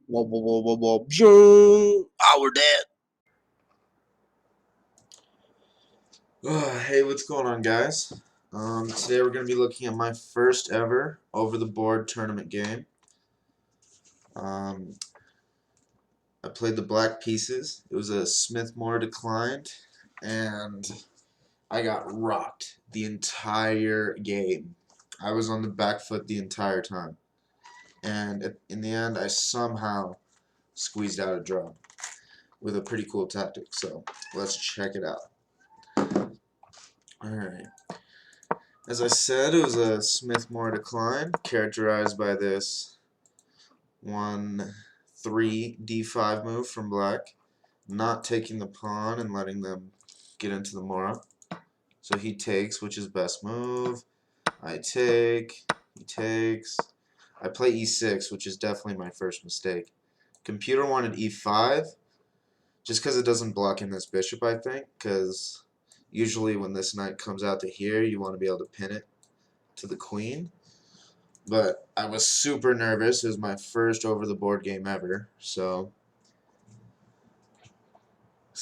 Whoa, whoa, whoa, whoa, whoa. Pshing. Oh, we're dead. Hey, what's going on, guys? Today we're going to be looking at my first ever over-the-board tournament game. Um, I played the black pieces. It was a Smithmore declined, and I got rocked the entire game. I was on the back foot the entire time, and in the end, I somehow squeezed out a draw with a pretty cool tactic. So let's check it out. All right. As I said, it was a Smithmore decline, characterized by this 1-3 d5 move from black, not taking the pawn and letting them get into the mora. So he takes, which is best move. I take, he takes. I play e6, which is definitely my first mistake. Computer wanted e5, just because it doesn't block in this bishop, I think, because usually when this knight comes out to here, you want to be able to pin it to the queen. But I was super nervous. It was my first over-the-board game ever, so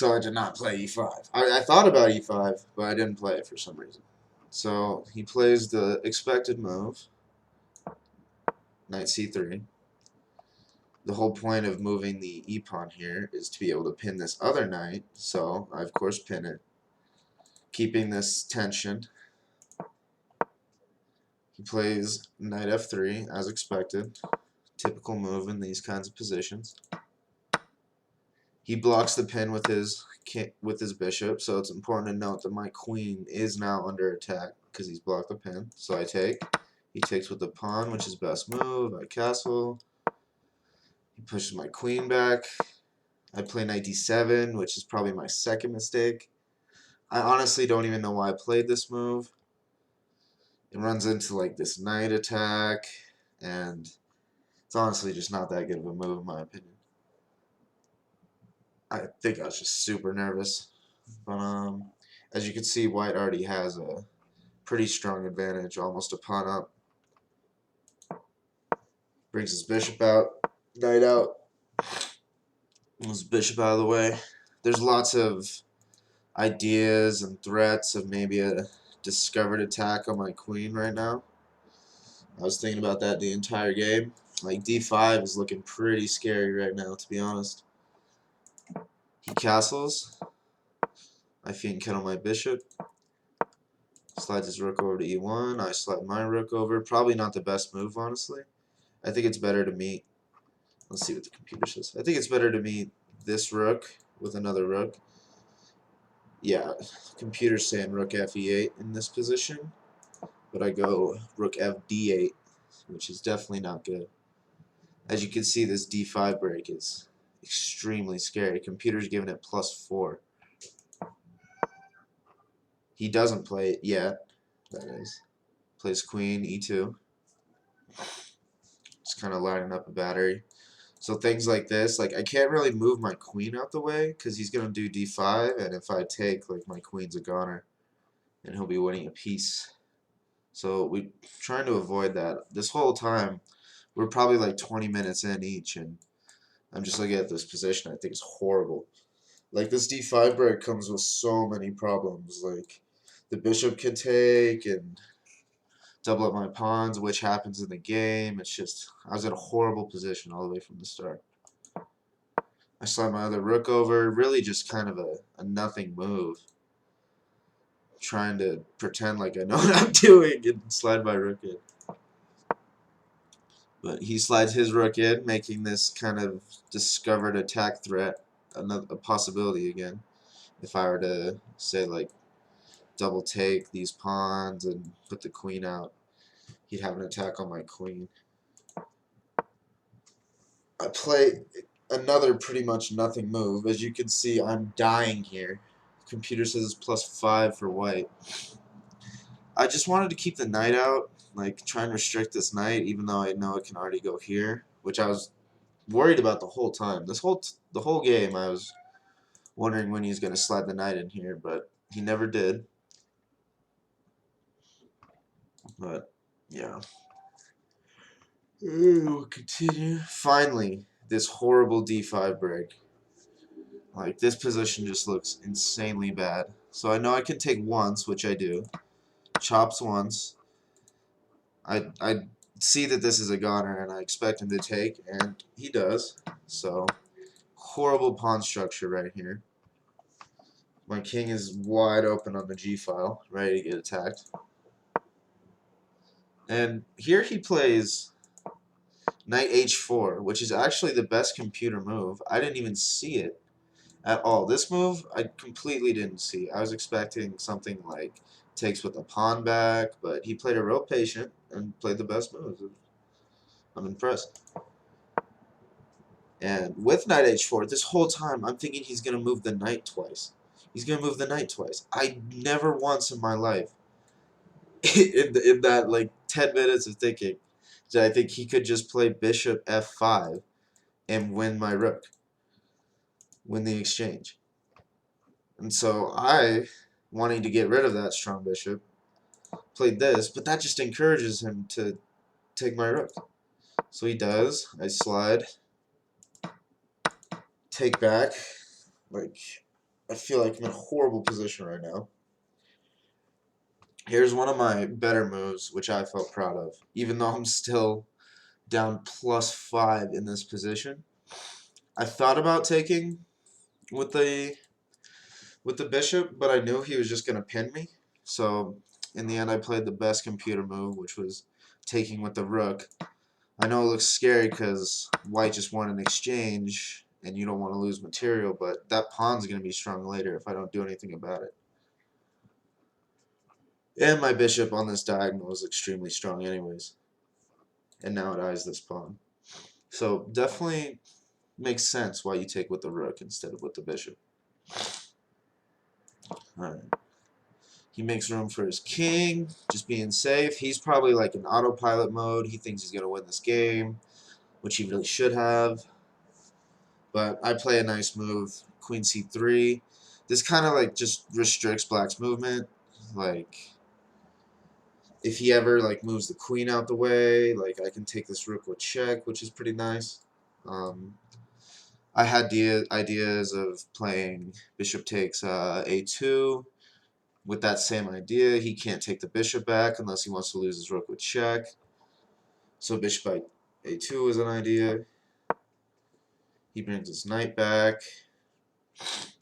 I did not play e5. I thought about e5, but I didn't play it for some reason. So he plays the expected move, knight c3. The whole point of moving the e-pawn here is to be able to pin this other knight, so I of course pin it, keeping this tension. He plays knight f3 as expected, typical move in these kinds of positions. He blocks the pin with his bishop, so it's important to note that my queen is now under attack because he's blocked the pin. So I take. He takes with the pawn, which is best move. I castle. He pushes my queen back. I play knight d7, which is probably my second mistake. I honestly don't even know why I played this move. It runs into like this knight attack, and it's honestly just not that good of a move in my opinion. I think I was just super nervous. But as you can see, white already has a pretty strong advantage, almost a pawn up. Brings his bishop out, knight out. Moves bishop out of the way. There's lots of ideas and threats of maybe a discovered attack on my queen right now. I was thinking about that the entire game. Like d5 is looking pretty scary right now, to be honest. He castles. I fiend kettle my bishop. Slides his rook over to e1. I slide my rook over. Probably not the best move, honestly. I think it's better to meet. Let's see what the computer says. I think it's better to meet this rook with another rook. Yeah, computer's saying rook fe8 in this position, but I go rook fd8, which is definitely not good. As you can see, this d5 break is extremely scary. Computer's giving it +4. He doesn't play it yet, that is. Plays queen e2. Just kind of lining up a battery. So things like this, like I can't really move my queen out the way because he's going to do d5, and if I take, like my queen's a goner, and he'll be winning a piece. So we're trying to avoid that. This whole time, we're probably like 20 minutes in each, and I'm just looking at this position. I think it's horrible. Like this d5 break comes with so many problems. Like the bishop can take and double up my pawns, which happens in the game. It's just, I was in a horrible position all the way from the start. I slide my other rook over, really just kind of a nothing move. Trying to pretend like I know what I'm doing and slide my rook in. But he slides his rook in, making this kind of discovered attack threat a possibility again. If I were to, say, like, double take these pawns and put the queen out, he'd have an attack on my queen. I play another pretty much nothing move. As you can see, I'm dying here. Computer says it's +5 for white. I just wanted to keep the knight out, like try and restrict this knight, even though I know it can already go here, which I was worried about the whole time. The whole game, I was wondering when he's going to slide the knight in here, but he never did. But yeah, we'll continue. Finally, this horrible d5 break. Like, this position just looks insanely bad. So I know I can take once, which I do. Chops once. I see that this is a goner, and I expect him to take, and he does. So, horrible pawn structure right here. My king is wide open on the g-file, ready to get attacked. And here he plays knight h4, which is actually the best computer move. I didn't even see it at all. This move, I completely didn't see. I was expecting something like takes with a pawn back, but he played a real patient and played the best moves. I'm impressed. And with knight h4, this whole time I'm thinking he's going to move the knight twice. He's going to move the knight twice. I never once in my life, in that like 10 minutes of thinking, did I think he could just play bishop f5 and win my rook, win the exchange. And so I, wanting to get rid of that strong bishop, played this, but that just encourages him to take my rook. So he does. I slide, take back. Like, I feel like I'm in a horrible position right now. Here's one of my better moves, which I felt proud of, even though I'm still down +5 in this position. I thought about taking with the bishop, but I knew he was just going to pin me. So in the end, I played the best computer move, which was taking with the rook. I know it looks scary because white just won an exchange, and you don't want to lose material, but that pawn's going to be strong later if I don't do anything about it. And my bishop on this diagonal is extremely strong anyways. And now it eyes this pawn. So definitely makes sense why you take with the rook instead of with the bishop. Alright. He makes room for his king, just being safe. He's probably like in autopilot mode. He thinks he's going to win this game, which he really should have. But I play a nice move, queen c3. This kind of like just restricts black's movement. Like, if he ever like moves the queen out the way, like I can take this rook with check, which is pretty nice. I had ideas of playing bishop takes a2. With that same idea, he can't take the bishop back unless he wants to lose his rook with check. So bishop by a2 is an idea. He brings his knight back.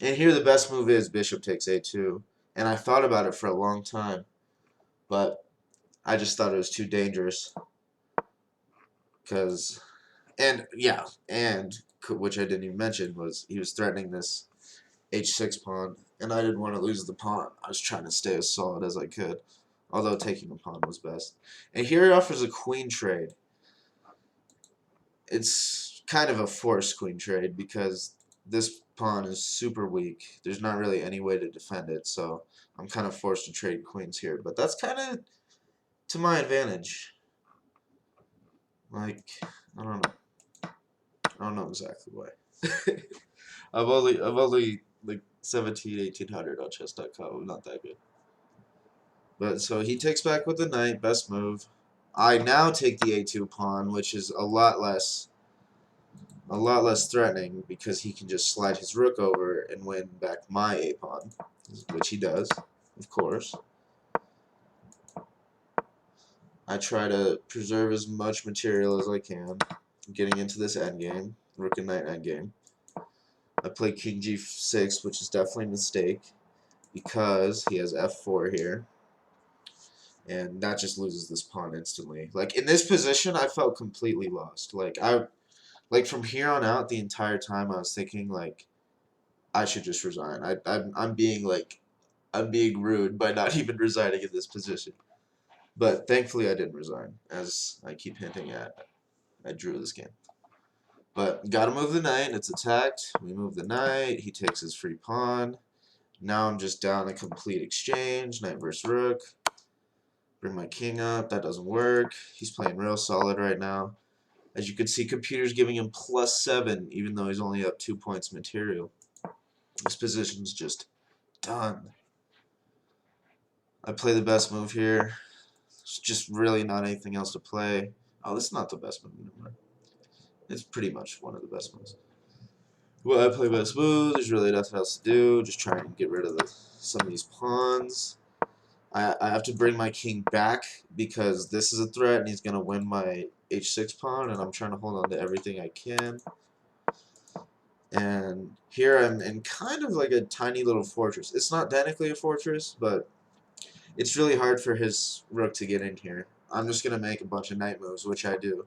And here the best move is bishop takes a2. And I thought about it for a long time, but I just thought it was too dangerous. Because, and yeah, and which I didn't even mention, was he was threatening this h6 pawn, and I didn't want to lose the pawn. I was trying to stay as solid as I could, although taking the pawn was best. And here he offers a queen trade. It's kind of a forced queen trade because this pawn is super weak. There's not really any way to defend it, so I'm kind of forced to trade queens here. But that's kind of to my advantage. Like, I don't know. I don't know exactly why. I've only like 17, 1800 on chess.com. I'm not that good. But so he takes back with the knight, best move. I now take the a2 pawn, which is a lot less threatening because he can just slide his rook over and win back my a pawn, which he does, of course. I try to preserve as much material as I can, getting into this endgame, rook and knight endgame. I play king g6, which is definitely a mistake because he has f4 here. And that just loses this pawn instantly. Like, in this position, I felt completely lost. Like from here on out, the entire time I was thinking, like, I should just resign. I'm being, like, I'm being rude by not even resigning in this position. But thankfully I didn't resign, as I keep hinting at. I drew this game. But gotta move the knight. It's attacked. We move the knight. He takes his free pawn. Now I'm just down a complete exchange. Knight versus rook. Bring my king up. That doesn't work. He's playing real solid right now. As you can see, computer's giving him +7, even though he's only up 2 points material. This position's just done. I play the best move here. There's just really not anything else to play. Oh, this is not the best move. Never mind. It's pretty much one of the best moves. Well, I play best moves. There's really nothing else to do. Just try and get rid of some of these pawns. I have to bring my king back because this is a threat and he's going to win my h6 pawn, and I'm trying to hold on to everything I can. And here I'm in kind of like a tiny little fortress. It's not technically a fortress, but it's really hard for his rook to get in here. I'm just going to make a bunch of knight moves, which I do,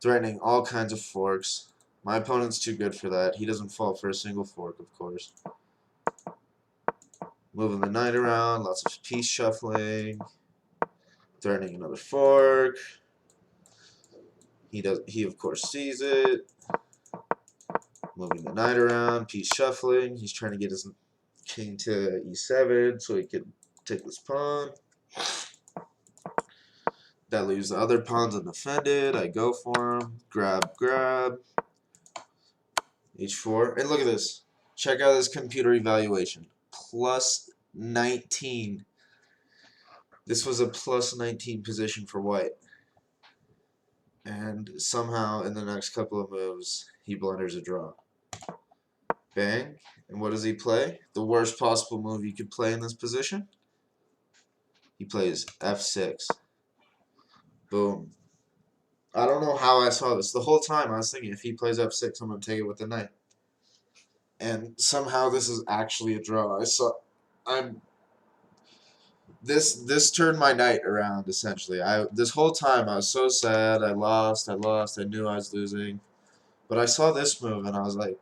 threatening all kinds of forks. My opponent's too good for that. He doesn't fall for a single fork, of course. Moving the knight around, lots of piece shuffling, threatening another fork. He of course sees it. Moving the knight around, piece shuffling. He's trying to get his king to e7 so he can take this pawn. That leaves the other pawns undefended. I go for him. Grab, grab. h4. And look at this. Check out this computer evaluation. Plus 19. This was a plus 19 position for white. And somehow in the next couple of moves, he blunders a draw. Bang. And what does he play? The worst possible move you could play in this position? He plays f6. Boom. I don't know how I saw this. The whole time I was thinking, if he plays f6, I'm going to take it with the knight. And somehow this is actually a draw. This turned my night around, essentially. This whole time I was so sad. I lost. I knew I was losing. But I saw this move and I was like,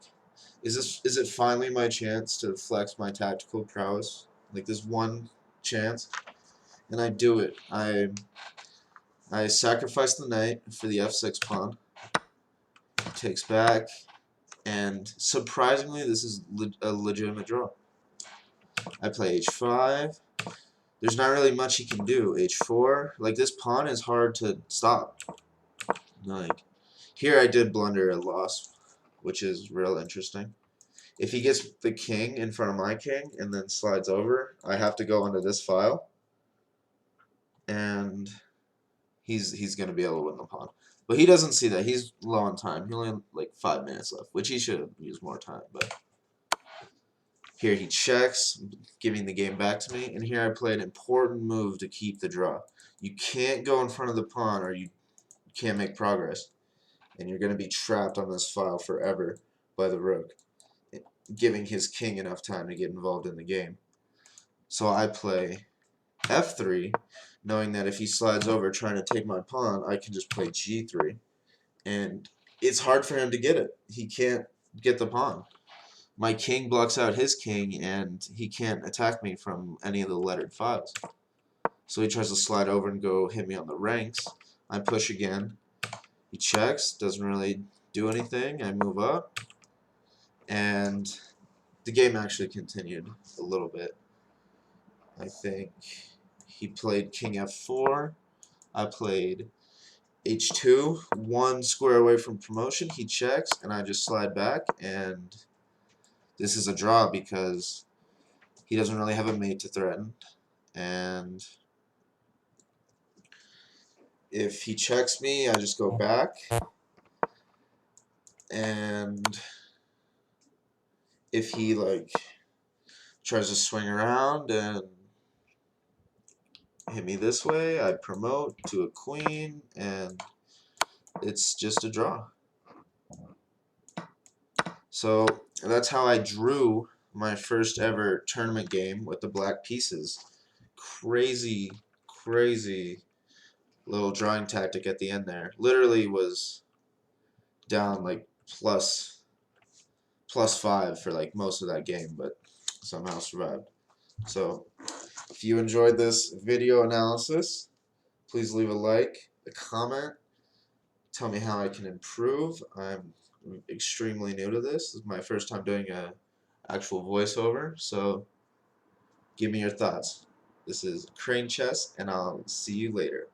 is it finally my chance to flex my tactical prowess? Like this one chance? And I do it. I sacrifice the knight for the f6 pawn. Takes back. And surprisingly, this is a legitimate draw. I play h5. There's not really much he can do. h4. Like, this pawn is hard to stop. Like, here I did blunder a loss, which is real interesting. If he gets the king in front of my king and then slides over, I have to go into this file. And he's going to be able to win the pawn. But he doesn't see that. He's low on time. He only has like 5 minutes left, which he should have used more time. But here he checks, giving the game back to me. And here I play an important move to keep the draw. You can't go in front of the pawn or you can't make progress. And you're going to be trapped on this file forever by the rook, giving his king enough time to get involved in the game. So I play f3, knowing that if he slides over trying to take my pawn, I can just play g3. And it's hard for him to get it. He can't get the pawn. My king blocks out his king, and he can't attack me from any of the lettered files. So he tries to slide over and go hit me on the ranks. I push again. He checks, doesn't really do anything. I move up, and the game actually continued a little bit. I think he played king f4. I played h2, one square away from promotion. He checks, and I just slide back, and this is a draw because he doesn't really have a mate to threaten. And if he checks me, I just go back. And if he like tries to swing around and hit me this way, I promote to a queen, and it's just a draw. So that's how I drew my first ever tournament game with the black pieces. Crazy, crazy little drawing tactic at the end there. Literally was down like plus 5 for like most of that game, but somehow survived. So if you enjoyed this video analysis, please leave a like, a comment, tell me how I can improve. I'm extremely new to this. This is my first time doing a actual voiceover, so give me your thoughts. This is Crane Chess, and I'll see you later.